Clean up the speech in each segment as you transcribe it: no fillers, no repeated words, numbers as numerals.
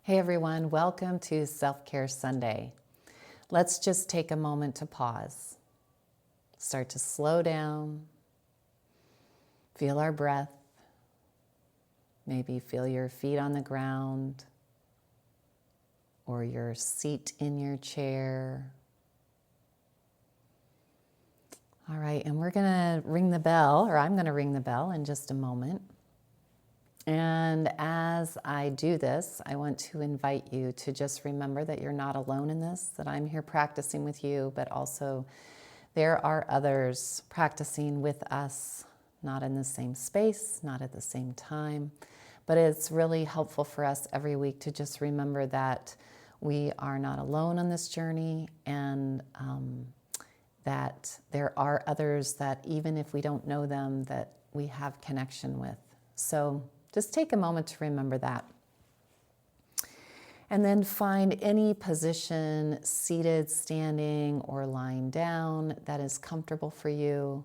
Hey everyone, welcome to Self-Care Sunday. Let's just take a moment to pause. Start to slow down. Feel our breath. Maybe feel your feet on the ground or your seat in your chair. All right, and we're gonna ring the bell, or I'm gonna ring the bell in just a moment. And as I do this, I want to invite you to just remember that you're not alone in this, that I'm here practicing with you, but also there are others practicing with us, not in the same space, not at the same time. But it's really helpful for us every week to just remember that we are not alone on this journey, and that there are others that even if we don't know them, that we have connection with. So just take a moment to remember that. And then find any position, seated, standing, or lying down, that is comfortable for you.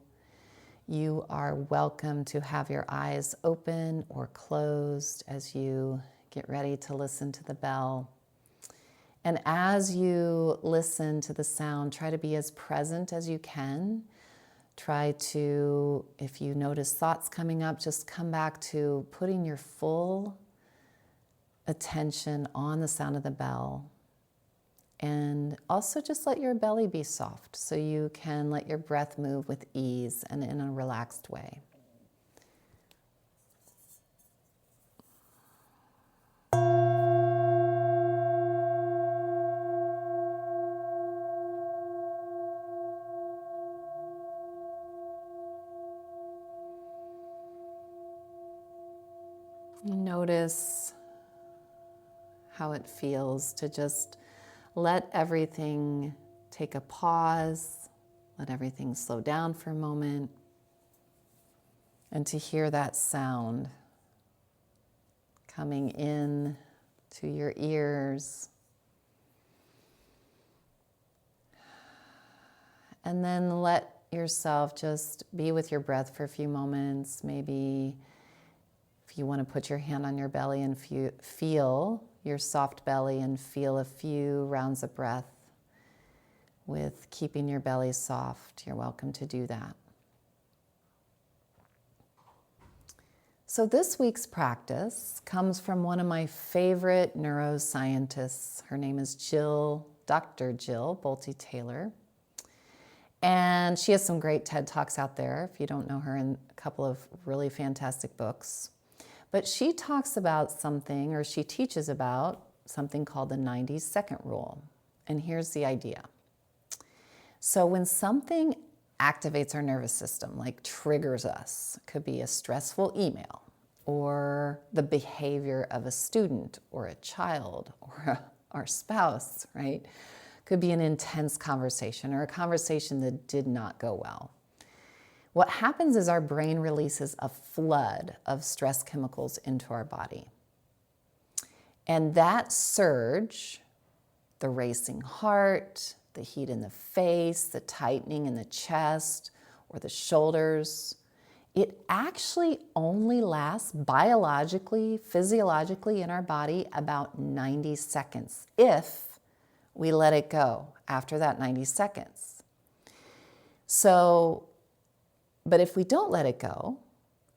You are welcome to have your eyes open or closed as you get ready to listen to the bell. And as you listen to the sound, try to be as present as you can. Try to, if you notice thoughts coming up, just come back to putting your full attention on the sound of the bell. And also just let your belly be soft so you can let your breath move with ease and in a relaxed way. Notice how it feels to just let everything take a pause, let everything slow down for a moment, and to hear that sound coming in to your ears. And then let yourself just be with your breath for a few moments. Maybe if you want to put your hand on your belly and feel your soft belly and feel a few rounds of breath with keeping your belly soft, you're welcome to do that. So this week's practice comes from one of my favorite neuroscientists. Her name is Dr. Jill Bolte Taylor. And she has some great TED Talks out there, if you don't know her, and a couple of really fantastic books. But she talks about something, or she teaches about something called the 90-second rule. And here's the idea. So when something activates our nervous system, like triggers us, it could be a stressful email, or the behavior of a student, or a child, or our spouse, right? Could be an intense conversation, or a conversation that did not go well. What happens is our brain releases a flood of stress chemicals into our body. And that surge, the racing heart, the heat in the face, the tightening in the chest or the shoulders, it actually only lasts biologically, physiologically in our body about 90 seconds if we let it go after that 90 seconds. But if we don't let it go,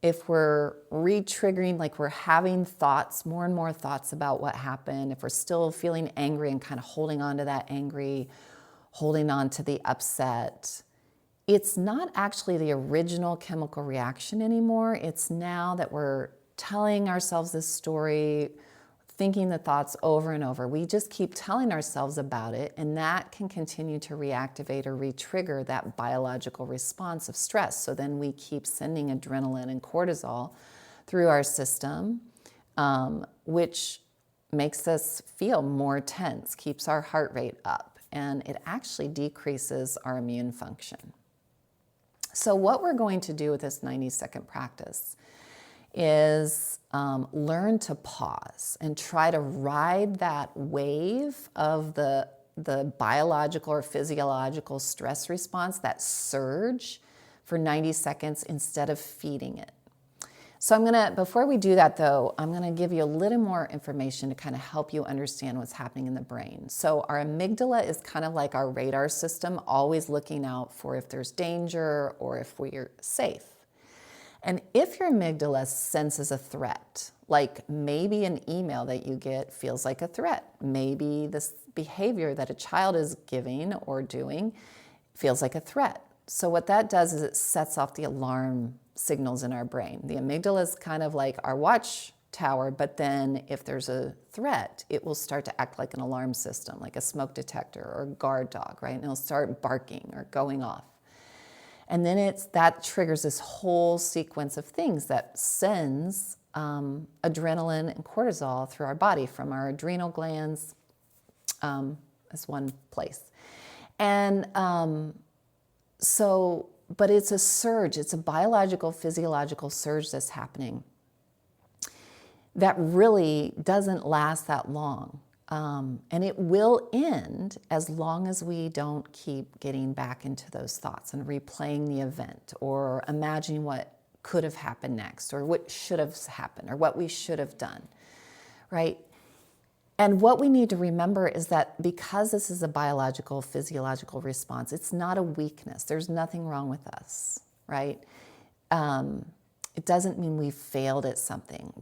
if we're re-triggering, like we're having thoughts, more and more thoughts about what happened, if we're still feeling angry and kind of holding on to that angry, holding on to the upset, it's not actually the original chemical reaction anymore. It's now that we're telling ourselves this story, thinking the thoughts over and over. We just keep telling ourselves about it, and that can continue to reactivate or re-trigger that biological response of stress. So then we keep sending adrenaline and cortisol through our system, which makes us feel more tense, keeps our heart rate up, and it actually decreases our immune function. So what we're going to do with this 90-second practice is learn to pause and try to ride that wave of the biological or physiological stress response, that surge, for 90 seconds instead of feeding it. So before we do that though, I'm gonna give you a little more information to kind of help you understand what's happening in the brain. So our amygdala is kind of like our radar system, always looking out for if there's danger or if we're safe. And if your amygdala senses a threat, like maybe an email that you get feels like a threat, maybe this behavior that a child is giving or doing feels like a threat. So what that does is it sets off the alarm signals in our brain. The amygdala is kind of like our watchtower, but then if there's a threat, it will start to act like an alarm system, like a smoke detector or a guard dog, right? And it'll start barking or going off. And then that triggers this whole sequence of things that sends adrenaline and cortisol through our body from our adrenal glands as one place. And but it's a surge, it's a biological, physiological surge that's happening that really doesn't last that long. And it will end as long as we don't keep getting back into those thoughts and replaying the event or imagining what could have happened next or what should have happened or what we should have done, right? And what we need to remember is that because this is a biological, physiological response, it's not a weakness. There's nothing wrong with us, right? It doesn't mean we failed at something.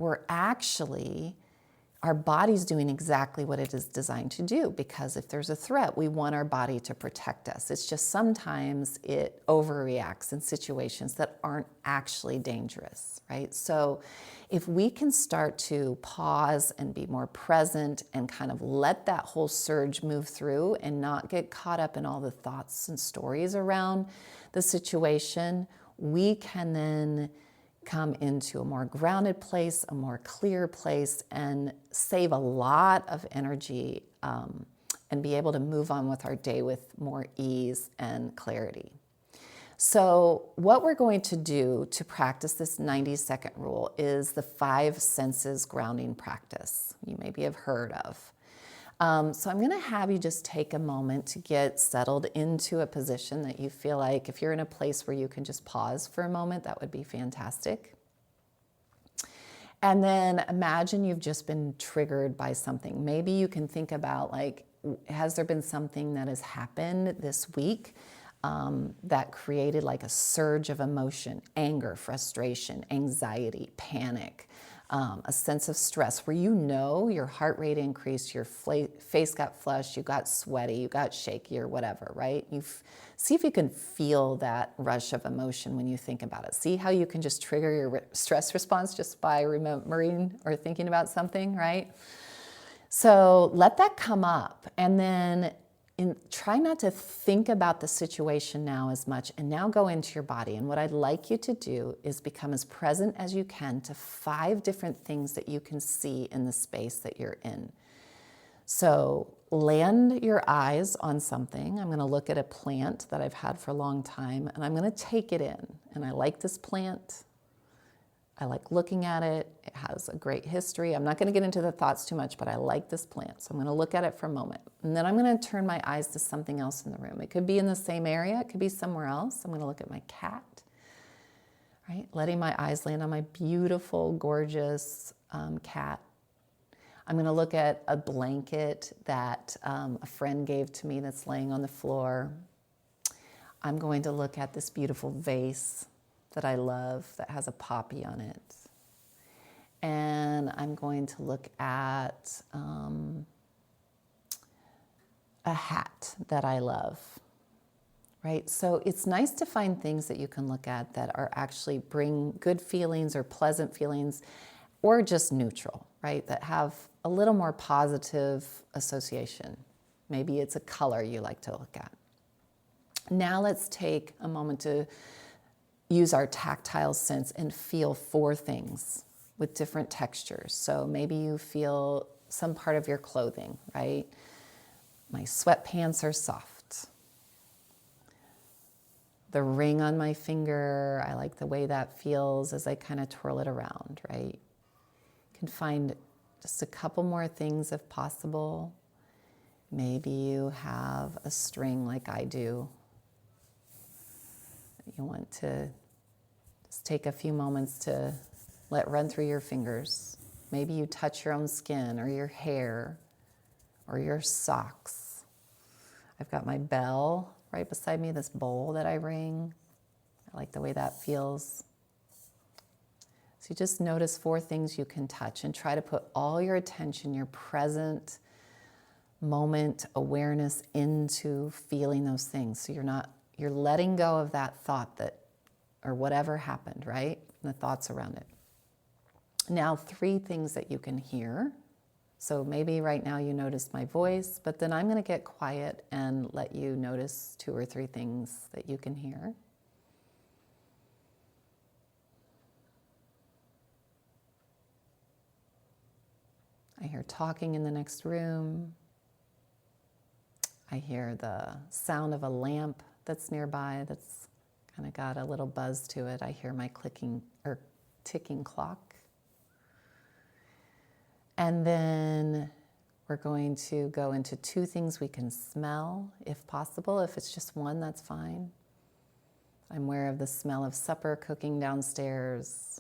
Our body's doing exactly what it is designed to do, because if there's a threat, we want our body to protect us. It's just sometimes it overreacts in situations that aren't actually dangerous, right? So if we can start to pause and be more present and kind of let that whole surge move through and not get caught up in all the thoughts and stories around the situation, we can then come into a more grounded place, a more clear place, and save a lot of energy and be able to move on with our day with more ease and clarity. So what we're going to do to practice this 90-second rule is the 5 senses grounding practice you maybe have heard of. So I'm going to have you just take a moment to get settled into a position that you feel like, if you're in a place where you can just pause for a moment, that would be fantastic. And then imagine you've just been triggered by something. Maybe you can think about, like, has there been something that has happened this week that created like a surge of emotion, anger, frustration, anxiety, panic, a sense of stress where your heart rate increased, your face got flushed, you got sweaty, you got shaky or whatever, right? See if you can feel that rush of emotion when you think about it. See how you can just trigger your stress response just by remembering or thinking about something, right? So let that come up, and then try not to think about the situation now as much, and now go into your body. And what I'd like you to do is become as present as you can to 5 different things that you can see in the space that you're in. So land your eyes on something. I'm going to look at a plant that I've had for a long time, and I'm going to take it in. And I like this plant. I like looking at it. It has a great history. I'm not going to get into the thoughts too much, but I like this plant. So I'm going to look at it for a moment. And then I'm going to turn my eyes to something else in the room. It could be in the same area. It could be somewhere else. I'm going to look at my cat, right? Letting my eyes land on my beautiful, gorgeous cat. I'm going to look at a blanket that a friend gave to me that's laying on the floor. I'm going to look at this beautiful vase that I love that has a poppy on it. And I'm going to look at a hat that I love, right? So it's nice to find things that you can look at that are actually bring good feelings or pleasant feelings, or just neutral, right? That have a little more positive association. Maybe it's a color you like to look at. Now let's take a moment to use our tactile sense and feel 4 things with different textures. So maybe you feel some part of your clothing, right? My sweatpants are soft. The ring on my finger, I like the way that feels as I kind of twirl it around, right? You can find just a couple more things if possible. Maybe you have a string like I do. You want to just take a few moments to let run through your fingers. Maybe you touch your own skin or your hair or your socks. I've got my bell right beside me, this bowl that I ring. I like the way that feels. So you just notice 4 things you can touch and try to put all your attention, your present moment awareness into feeling those things. So you're letting go of that thought that, or whatever happened, right? And the thoughts around it. Now 3 things that you can hear. So maybe right now you notice my voice, but then I'm going to get quiet and let you notice 2 or 3 things that you can hear. I hear talking in the next room. I hear the sound of a lamp that's nearby that's kind of got a little buzz to it. I hear my clicking or ticking clock. And then we're going to go into 2 things we can smell, if possible. If it's just 1, that's fine. I'm aware of the smell of supper cooking downstairs.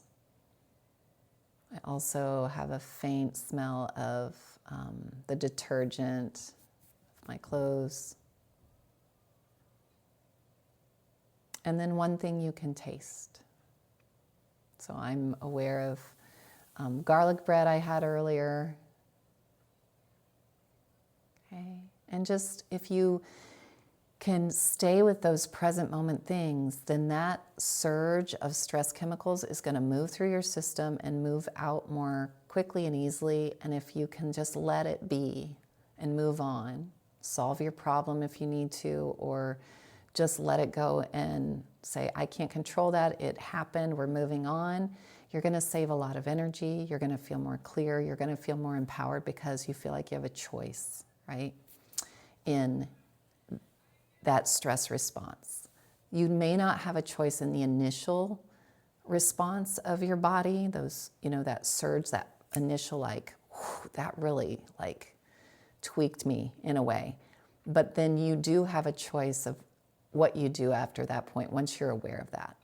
I also have a faint smell of the detergent of my clothes. And then 1 thing you can taste. So I'm aware of garlic bread I had earlier. Okay. And just if you can stay with those present moment things, then that surge of stress chemicals is going to move through your system and move out more quickly and easily. And if you can just let it be and move on, solve your problem if you need to, or just let it go and say, I can't control that. It happened. We're moving on. You're going to save a lot of energy. You're going to feel more clear. You're going to feel more empowered because you feel like you have a choice, right, in that stress response. You may not have a choice in the initial response of your body, those, that surge, that initial that really tweaked me in a way. But then you do have a choice of what you do after that point once you're aware of that.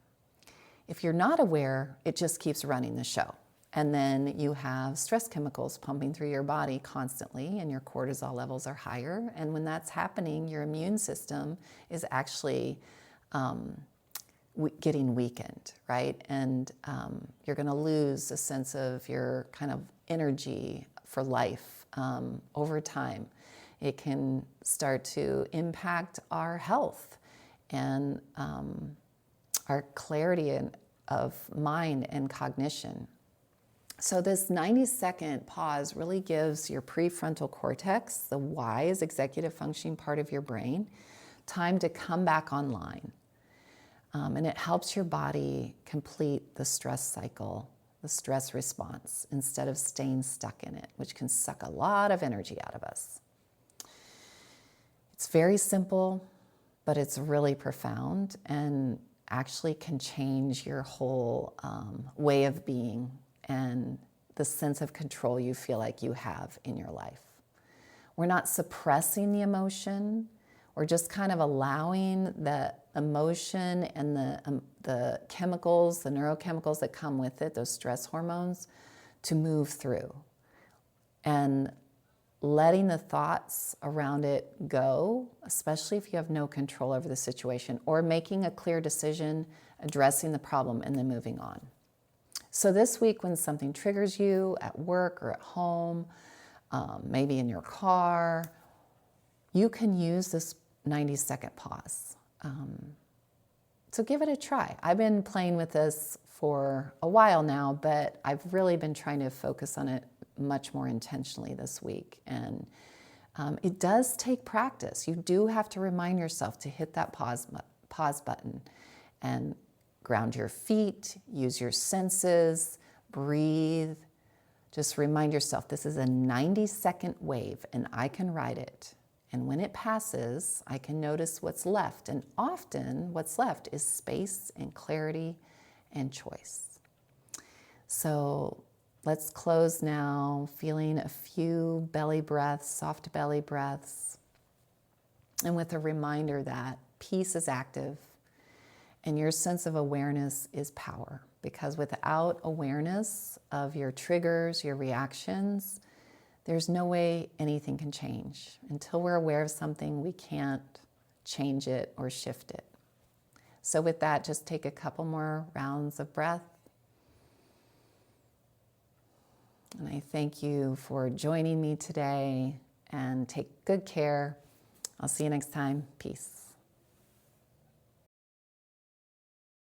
If you're not aware, it just keeps running the show. And then you have stress chemicals pumping through your body constantly, and your cortisol levels are higher. And when that's happening, your immune system is actually getting weakened, right? And you're going to lose a sense of your kind of energy for life over time. It can start to impact our health and our clarity of mind and cognition. So this 90-second pause really gives your prefrontal cortex, the wise executive functioning part of your brain, time to come back online. And it helps your body complete the stress cycle, the stress response, instead of staying stuck in it, which can suck a lot of energy out of us. It's very simple, but it's really profound and actually can change your whole way of being and the sense of control you feel like you have in your life. We're not suppressing the emotion. We're just kind of allowing the emotion and the chemicals, the neurochemicals that come with it, those stress hormones, to move through. And letting the thoughts around it go, especially if you have no control over the situation, or making a clear decision, addressing the problem, and then moving on. So this week, when something triggers you at work or at home, maybe in your car, you can use this 90-second pause. So give it a try. I've been playing with this for a while now, but I've really been trying to focus on it much more intentionally this week. And it does take practice. You do have to remind yourself to hit that pause button and ground your feet, use your senses, breathe. Just remind yourself this is a 90-second wave and I can ride it. And when it passes, I can notice what's left. And often what's left is space and clarity and choice. So let's close now, feeling a few belly breaths, soft belly breaths, and with a reminder that peace is active and your sense of awareness is power. because without awareness of your triggers, your reactions, there's no way anything can change. Until we're aware of something, we can't change it or shift it. So with that, just take a couple more rounds of breath. And I thank you for joining me today, and take good care. I'll see you next time. Peace.